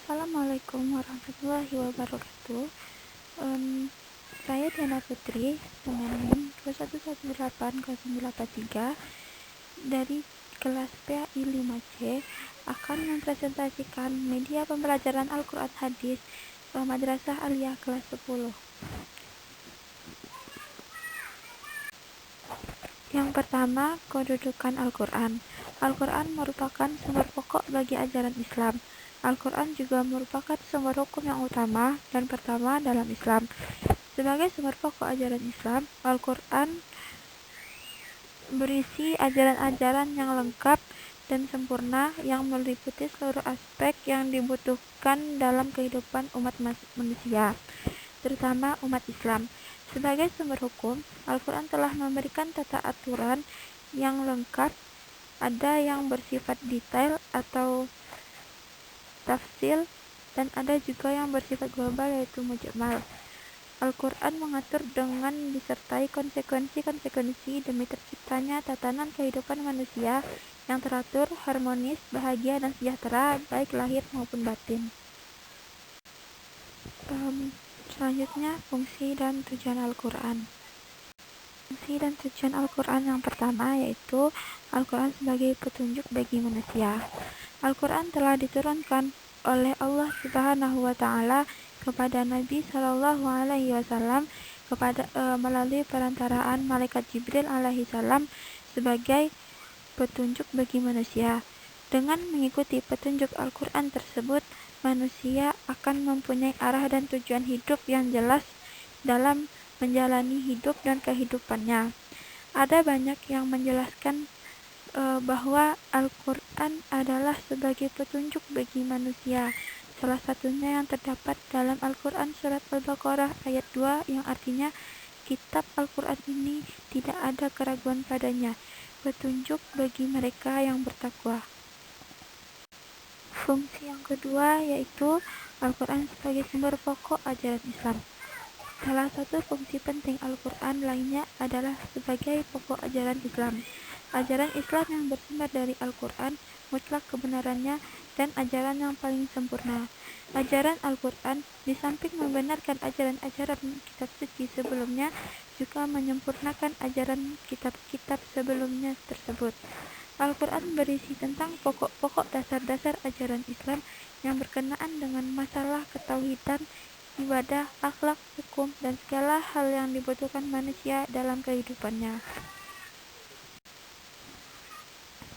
Assalamualaikum warahmatullahi wabarakatuh. Saya Diana Putri dengan NIM 2118083 dari kelas PAI 5C akan mempresentasikan media pembelajaran Al-Quran Hadis Madrasah Aliyah kelas 10. Yang pertama, kedudukan Al-Quran. Al-Quran merupakan sumber pokok bagi ajaran Islam. Al-Quran juga merupakan sumber hukum yang utama dan pertama dalam Islam. Sebagai sumber pokok ajaran Islam, Al-Quran berisi ajaran-ajaran yang lengkap dan sempurna yang meliputi seluruh aspek yang dibutuhkan dalam kehidupan umat manusia, terutama umat Islam. Sebagai sumber hukum, Al-Quran telah memberikan tata aturan yang lengkap, ada yang bersifat detail atau tafsil, dan ada juga yang bersifat global yaitu mujmal. Al-Quran mengatur dengan disertai konsekuensi-konsekuensi demi terciptanya tatanan kehidupan manusia yang teratur, harmonis, bahagia, dan sejahtera, baik lahir maupun batin. Selanjutnya, fungsi dan tujuan Al-Quran. Fungsi dan tujuan Al-Quran yang pertama yaitu Al-Quran sebagai petunjuk bagi manusia. Al-Quran telah diturunkan oleh Allah Subhanahu wa Ta'ala kepada Nabi Shallallahu Alaihi Wasallam melalui perantaraan malaikat Jibril alaihi salam sebagai petunjuk bagi manusia. Dengan mengikuti petunjuk Al-Quran tersebut, manusia akan mempunyai arah dan tujuan hidup yang jelas dalam menjalani hidup dan kehidupannya. Ada banyak yang menjelaskan bahwa Al-Quran adalah sebagai petunjuk bagi manusia. Salah satunya yang terdapat dalam Al-Quran surat Al-Baqarah ayat 2 yang artinya, kitab Al-Quran ini tidak ada keraguan padanya, petunjuk bagi mereka yang bertakwa. Fungsi yang kedua yaitu Al-Quran sebagai sumber pokok ajaran Islam. Salah satu fungsi penting Al-Quran lainnya adalah sebagai pokok ajaran Islam. Ajaran Islam yang bersumber dari Al-Quran mutlak kebenarannya dan ajaran yang paling sempurna. Ajaran Al-Quran di samping membenarkan ajaran-ajaran kitab suci sebelumnya juga menyempurnakan ajaran kitab-kitab sebelumnya tersebut. Al-Quran berisi tentang pokok-pokok dasar-dasar ajaran Islam yang berkenaan dengan masalah ketauhidan, ibadah, akhlak, hukum, dan segala hal yang dibutuhkan manusia dalam kehidupannya.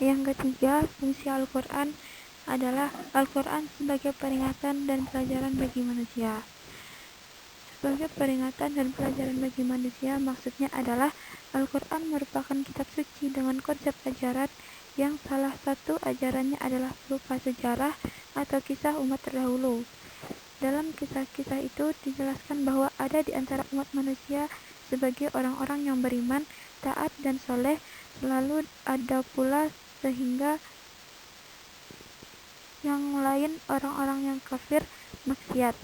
Yang ketiga, fungsi Al-Quran adalah Al-Quran sebagai peringatan dan pelajaran bagi manusia. Sebagai peringatan dan pelajaran bagi manusia, maksudnya adalah Al-Quran merupakan kitab suci dengan konsep ajaran yang salah satu ajarannya adalah berupa sejarah atau kisah umat terdahulu. Dalam kisah-kisah itu dijelaskan bahwa ada di antara umat manusia sebagai orang-orang yang beriman, taat, dan soleh, lalu ada pula sehingga yang lain orang-orang yang kafir, maksiat.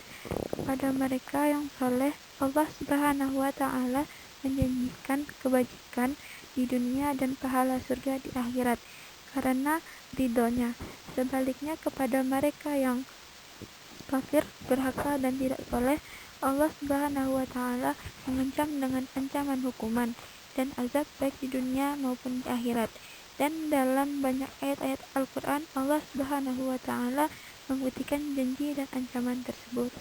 Kepada mereka yang soleh, Allah Subhanahu wa Ta'ala menjanjikan kebajikan di dunia dan pahala surga di akhirat karena ridhonya. Sebaliknya kepada mereka yang kafir, durhaka, dan tidak soleh, Allah Subhanahu wa Ta'ala mengancam dengan ancaman hukuman dan azab baik di dunia maupun di akhirat. Dan dalam banyak ayat-ayat Al-Quran, Allah Subhanahu wa Ta'ala membuktikan janji dan ancaman tersebut.